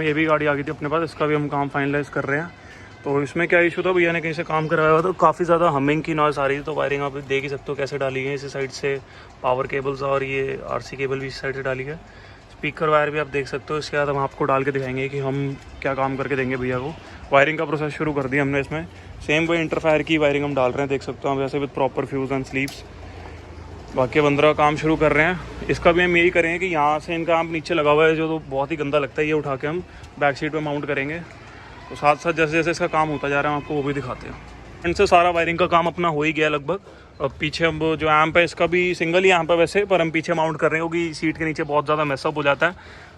ये भी गाड़ी आ गई थी अपने पास, इसका भी हम काम फाइनलाइज़ कर रहे हैं। तो इसमें क्या इशू था, भैया ने कहीं से काम कराया हुआ तो काफ़ी ज़्यादा हमिंग की नॉइज़ आ रही थी। तो वायरिंग आप देख ही सकते हो कैसे डाली है, इसी साइड से पावर केबल्स और ये आरसी केबल भी इस साइड से डाली है। स्पीकर वायर भी आप देख सकते हो। इसके बाद हम आपको डाल के दिखाएंगे कि हम क्या काम करके देंगे भैया को। वायरिंग का प्रोसेस शुरू कर दिया हमने इसमें। सेम वही इंटरफायर की वायरिंग हम डाल रहे हैं, देख सकते हो हम वैसे with proper fuse and sleeves. बाकी बंदरा काम शुरू कर रहे हैं। इसका भी हम यही करेंगे कि यहाँ से इनका आम नीचे लगा हुआ है जो तो बहुत ही गंदा लगता है, ये उठा के हम बैक सीट पे माउंट करेंगे। तो साथ साथ जैसे जैसे इसका काम होता जा रहा है हम आपको वो भी दिखाते हैं। इनसे सारा वायरिंग का काम अपना हो ही गया लगभग। अब पीछे हम जो एम्प है इसका भी सिंगल ही एम्प है वैसे, पर हम पीछे माउंट कर रहे हैं क्योंकि सीट के नीचे बहुत ज़्यादा मैसअप हो जाता है।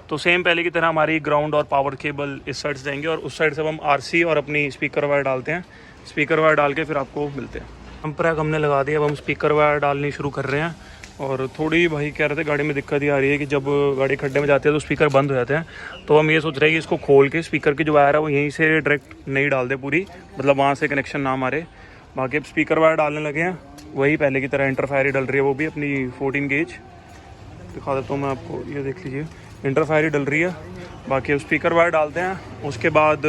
तो सेम पहले की तरह हमारी ग्राउंड और पावर केबल इस साइड से जाएंगे और उस साइड से हम आरसी और अपनी स्पीकर वायर डालते हैं। स्पीकर वायर डाल के फिर आपको मिलते हैं। जंप रैक हमने लगा दिया, अब हम स्पीकर वायर डालनी शुरू कर रहे हैं। और थोड़ी भाई कह रहे थे गाड़ी में दिक्कत ये आ रही है कि जब गाड़ी खड्डे में जाती है तो स्पीकर बंद हो जाते हैं। तो हम ये सोच रहे हैं कि इसको खोल के स्पीकर की जो वायर है वो यहीं से डायरेक्ट नहीं डाल दे पूरी, मतलब वहाँ से कनेक्शन ना मारे। बाकी अब स्पीकर वायर डालने लगे हैं, वही पहले की तरह इंटरफायर ही डल रही है, वो भी अपनी 14 गेज दिखा देता हूँ मैं आपको, ये देख लीजिए इंटरफायर ही डल रही है। बाकी अब स्पीकर वायर डालते हैं, उसके बाद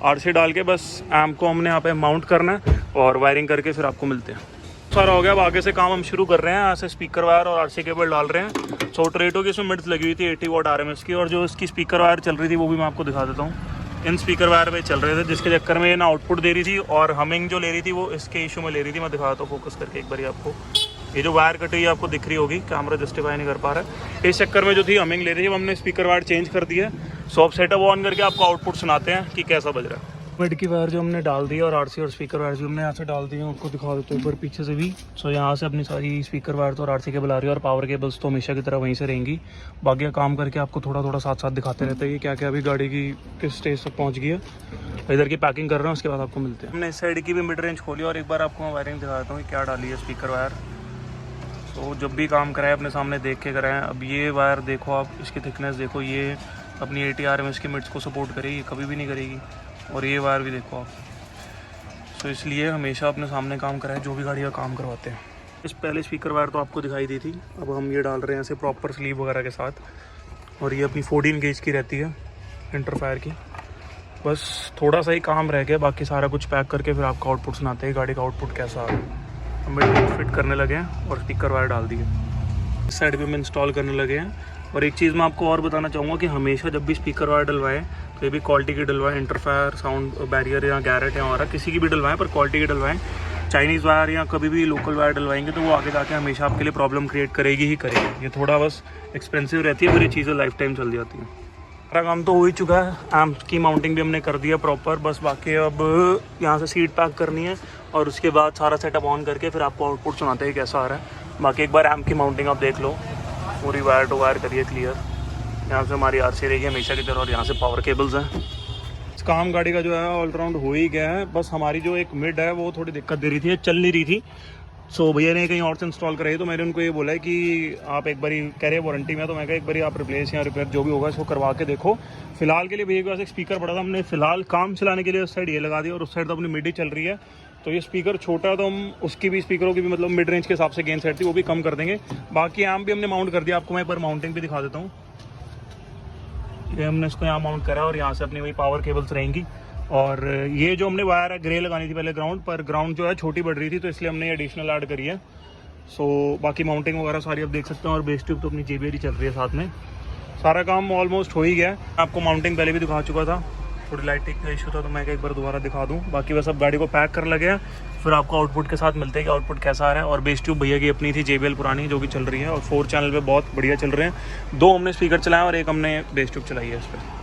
आरसी डाल के बस एम्प को हमने यहाँ पे माउंट करना है और वायरिंग करके फिर आपको मिलते हैं। सारा हो गया, अब आगे से काम हम शुरू कर रहे हैं। यहाँ से स्पीकर वायर और आरसी केबल डाल रहे हैं। सो टरेटो की इसमें मिड्स लगी हुई थी 80 वाट RMS की, और जो इसकी स्पीकर वायर चल रही थी वो भी मैं आपको दिखा देता हूँ। इन स्पीकर वायर पे चल रहे थे जिसके चक्कर में ये ना आउटपुट दे रही थी और हमिंग जो ले रही थी वो इसके इशू में ले रही थी। मैं दिखाता हूँ फोकस करके एक बार आपको। ये जो वायर कटी है आपको दिख रही होगी, कैमरा जस्टिफाई नहीं कर पा रहा है। इस चक्कर में जो थी हमिंग ले रही थी, वो हमने स्पीकर वायर चेंज कर दिया। सो अब सेटअप ऑन करके आपको आउटपुट सुनाते हैं कि कैसा बज रहा है। मिड की वायर जो हमने डाल दी और आरसी और स्पीकर वायर जो हमने यहाँ से डाल दी है उनको दिखा देते हैं एक बार पीछे से भी। सो यहाँ से अपनी सारी स्पीकर वायर तो और आरसी केबल आ रही है और पावर केबल्स तो हमेशा की तरह वहीं से रहेंगी। बाकी काम करके आपको थोड़ा थोड़ा साथ साथ दिखाते रहते हैं कि क्या क्या अभी गाड़ी की किस स्टेज तक पहुँच गई है। इधर की पैकिंग कर रहे हैं, उसके बाद आपको मिलते हैं। हमने इस साइड की भी मिड रेंज खोली और एक बार आपको मैं वायरिंग दिखा देता हूँ क्या डाली है स्पीकर वायर। तो जब भी काम कराए अपने सामने देख के कराएं। अब ये वायर देखो आप, इसकी थिकनेस देखो, ये अपनी 80 RMS की मिड्स को सपोर्ट करेगी, कभी भी नहीं करेगी। और ये वायर भी देखो आप। तो इसलिए हमेशा अपने सामने काम कराएं जो भी गाड़ी का काम करवाते हैं। इस पहले स्पीकर वायर तो आपको दिखाई दी थी, अब हम ये डाल रहे हैं ऐसे प्रॉपर स्लीव वगैरह के साथ। और ये अपनी 14 गेज की रहती है इंटरफायर की। बस थोड़ा सा ही काम रह गया, बाकी सारा कुछ पैक करके फिर आपका आउटपुट सुनाते हैं गाड़ी का आउटपुट कैसा आ रहा है। हम फिट करने लगे हैं और स्पीकर वायर डाल दिए। इस साइड पे हम इंस्टॉल करने लगे हैं। और एक चीज़ मैं आपको और बताना चाहूँगा कि हमेशा जब भी स्पीकर वायर डलवाएं तो ये भी क्वालिटी की डलवाएं। इंटरफायर, साउंड बैरियर या गैरेट या और किसी की भी डलवाएं, पर क्वालिटी की डलवाएं। चाइनीज़ वायर या कभी भी लोकल वायर डलवाएंगे तो वो आगे जाके हमेशा आपके लिए प्रॉब्लम क्रिएट करेगी ही करेगी। ये थोड़ा बस एक्सपेंसिव रहती है, फिर ये चीज़ें लाइफ टाइम चल जाती हैं। सारा काम तो हो ही चुका है, एम्प की माउंटिंग भी हमने कर दिया प्रॉपर। बस बाकी अब यहाँ से सीट पैक करनी है और उसके बाद सारा सेटअप ऑन करके फिर आपको आउटपुट सुनाते हैं कैसा आ रहा है। बाकी एक बार एम्प की माउंटिंग आप देख लो, पूरी वायर टू वायर करिए क्लियर। यहाँ से हमारी आरसी रहेगी हमेशा की तरह और यहाँ से पावर केबल्स हैं। इस काम गाड़ी का जो है ऑलराउंड हो ही गया है। बस हमारी जो एक मिड है वो थोड़ी दिक्कत दे रही थी, चल नहीं रही थी। सो भैया ने कहीं और से इंस्टॉल कराई तो मैंने उनको ये बोला है कि आप एक बारी कह रहे वारंटी में, तो मैं कहा एक बारी आप रिप्लेस या रिपेयर जो भी होगा इसको करवा के देखो। फिलहाल के लिए भैया के पास एक स्पीकर पड़ा था, हमने फिलहाल काम चलाने के लिए उस साइड ये लगा दिया और उस साइड तो अपनी मिड ही चल रही है। तो ये स्पीकर छोटा है तो हम उसकी भी स्पीकरों की भी मतलब मिड रेंज के हिसाब से गेन सेट थी वो भी कम कर देंगे। बाकी एम्प भी हमने माउंट कर दिया, आपको मैं एक बार माउंटिंग भी दिखा देता हूँ। ये हमने इसको यहाँ माउंट करा और यहाँ से अपनी वही पावर केबल्स रहेंगी। और ये जो हमने वायर है ग्रे लगानी थी पहले ग्राउंड पर, ग्राउंड जो है छोटी बढ़ रही थी तो इसलिए हमने एडिशनल ऐड करी है। सो बाकी माउंटिंग वगैरह सारी आप देख सकते हैं और बेस ट्यूब तो अपनी JBL ही चल रही है साथ में। सारा काम ऑलमोस्ट हो ही गया है। आपको माउंटिंग पहले भी दिखा चुका था, थोड़ी लाइटिंग का इशू था तो मैं एक बार दोबारा दिखा दूं। बाकी बस अब गाड़ी को पैक कर लगे हैं, फिर आपको आउटपुट के साथ मिलते हैं कि आउटपुट कैसा आ रहा है। और बेस ट्यूब भैया की अपनी थी JBL पुरानी जो कि चल रही है और 4 चैनल पे बहुत बढ़िया चल रहे हैं। 2 हमने स्पीकर चलाए और एक हमने बेस ट्यूब चलाई है इस पर।